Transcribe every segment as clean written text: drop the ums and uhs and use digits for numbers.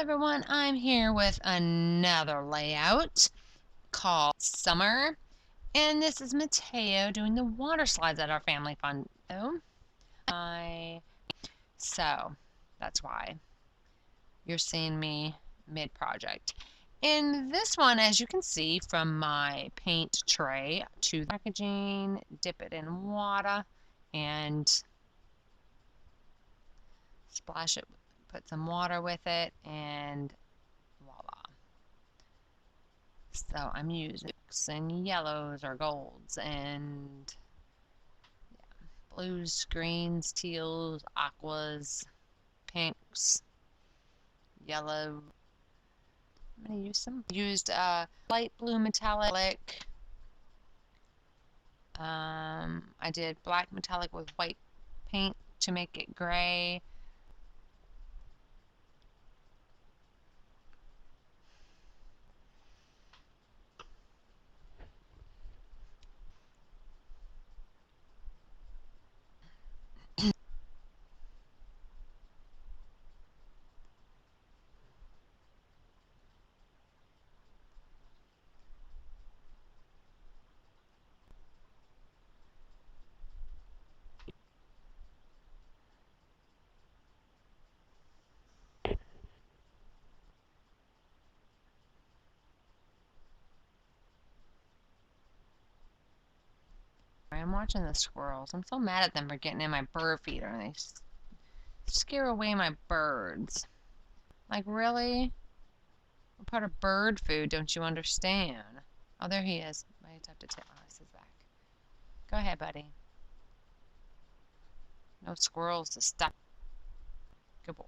everyone, I'm here with another layout called Summer, and this is Mateo doing the water slides at our family fun. So that's why you're seeing me mid-project. In this one, as you can see from my paint tray to the packaging, dip it in water and splash it, put some water with it, and voila. So I'm using yellows or golds and blues, greens, teals, aquas, pinks, yellow. I'm going to use some. Used light blue metallic. I did black metallic with white paint to make it gray. I'm watching the squirrels. I'm so mad at them for getting in my bird feeder and they scare away my birds. Like, really? What part of bird food don't you understand? Oh, there he is. I have to tip his back. Go ahead, buddy. No squirrels to stop. Good boy.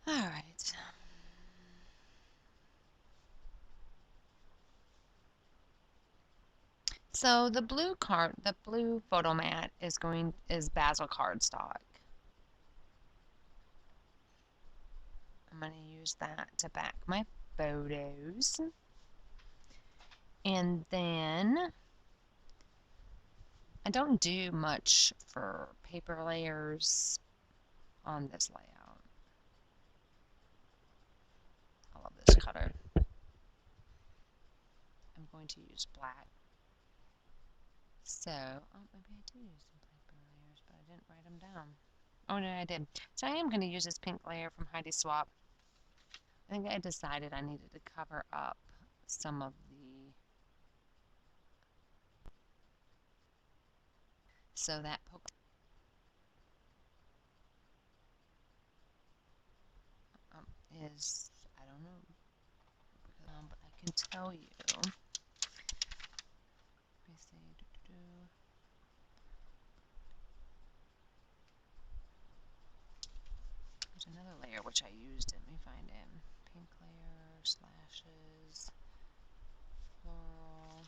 All right. So the blue photo mat is Basil cardstock. I'm going to use that to back my photos. And then I don't do much for paper layers on this layout. I love this cutter. I'm going to use black. So, oh, maybe I did use some paper layers, but I didn't write them down. Oh, no, I did. So I am going to use this pink layer from Heidi Swap. I think I decided I needed to cover up some of the, so that is, I don't know, but I can tell you. Let me see. There's another layer which I used. Let me find it. Pink layer, slashes, floral.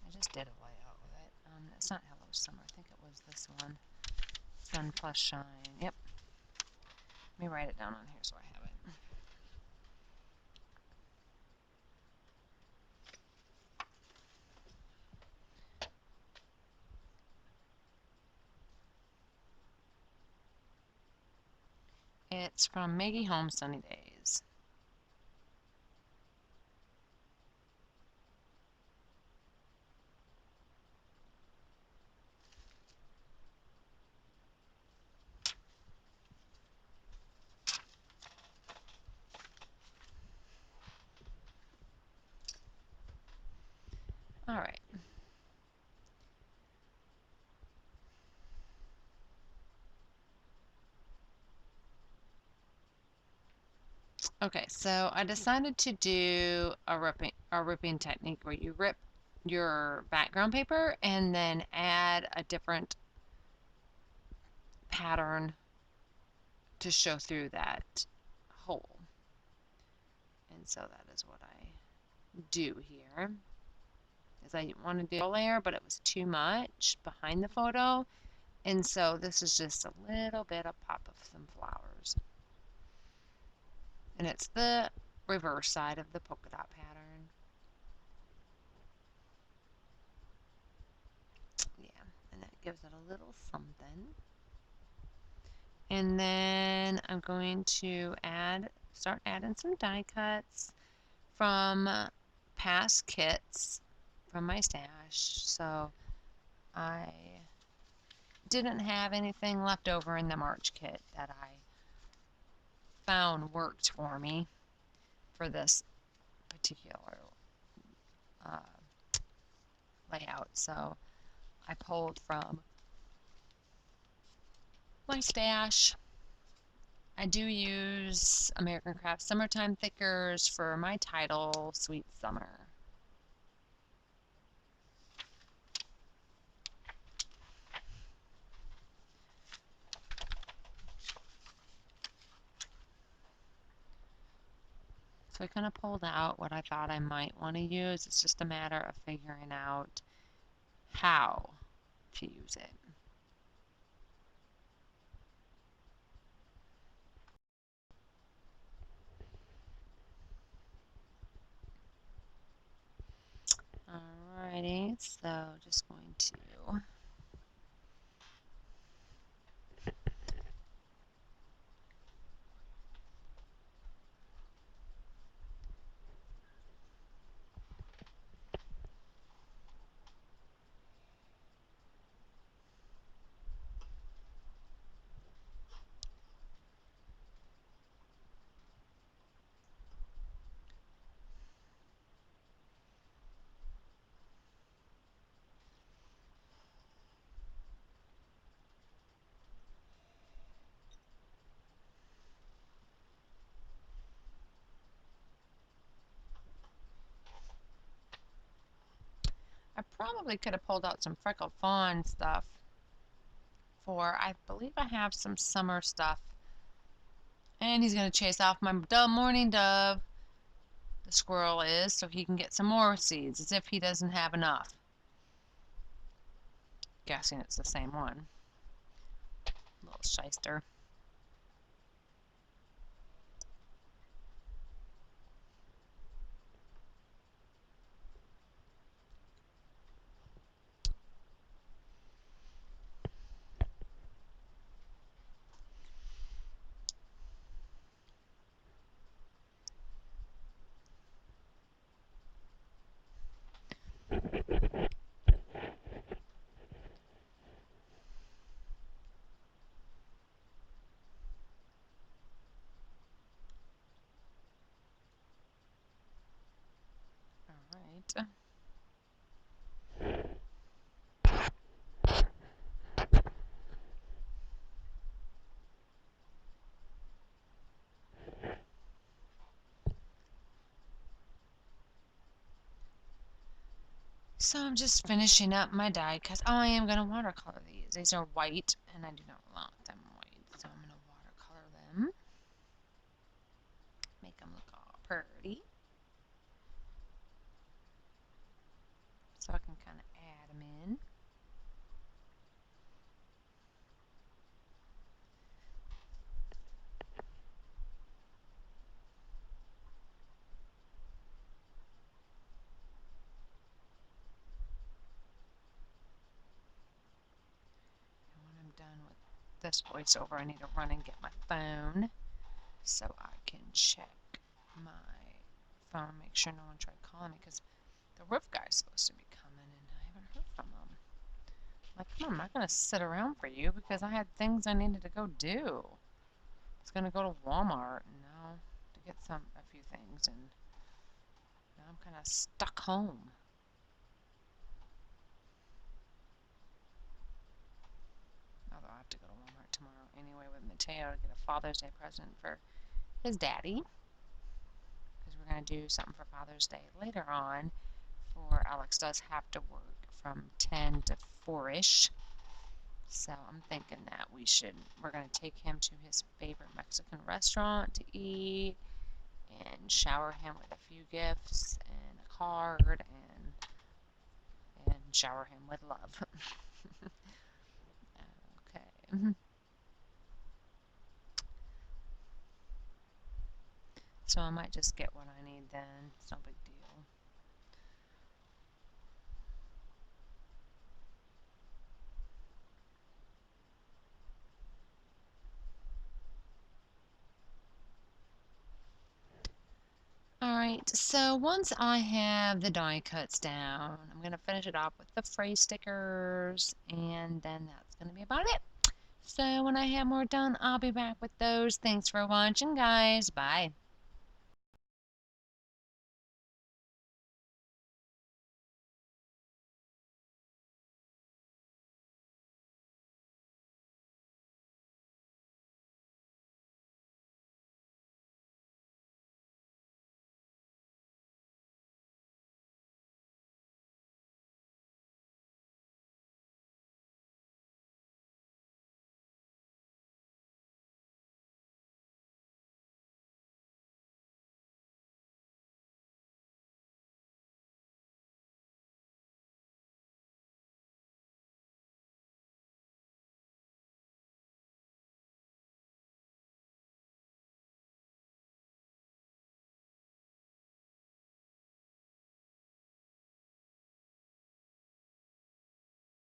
I just did a layout with it. It's not Hello Summer. I think it was this one. Sun plus Shine. Yep. Let me write it down on here so I have it. It's from Maggie Home Sunny Days. All right. Okay, so I decided to do a ripping technique where you rip your background paper and then add a different pattern to show through that hole. And so that is what I do here. because I wanted to do a layer, but it was too much behind the photo. And so this is just a little bit of pop of some flowers. And it's the reverse side of the polka dot pattern. Yeah, and that gives it a little something. And then I'm going to start adding some die cuts from past kits from my stash. So I didn't have anything left over in the March kit that I found worked for me for this particular uh, layout. So I pulled from my stash. I do use American Craft Summertime Thickers for my title, Sweet Summer. So I kind of pulled out what I thought I might want to use. It's just a matter of figuring out how to use it. Alrighty, so just going to I probably could have pulled out some Freckled Fawn stuff I believe I have some summer stuff. And he's going to chase off my morning dove, the squirrel is, so he can get some more seeds, as if he doesn't have enough. Guessing it's the same one. Little shyster. Alright. So I'm just finishing up my die because I am going to watercolor these. These are white and I do not want them white. So I'm going to watercolor them. Make them look all pretty. So I can kind of add them in. Done with this voiceover, I need to run and get my phone so I can check my phone, make sure no one tried calling me, because the roof guy's supposed to be coming and I haven't heard from him. Like, I'm not going to sit around for you because I had things I needed to go do. I was going to go to Walmart now to get a few things, and now I'm kind of stuck home. Although I have to go to Walmart tomorrow anyway with Mateo to get a Father's Day present for his daddy. Because we're going to do something for Father's Day later on. For Alex does have to work from 10 to 4-ish. So I'm thinking that we're going to take him to his favorite Mexican restaurant to eat and shower him with a few gifts and a card and shower him with love. Okay. So I might just get what I need then. It's no big deal. Alright, so once I have the die cuts down, I'm going to finish it off with the phrase stickers, and then that's going to be about it. So when I have more done, I'll be back with those. Thanks for watching, guys. Bye.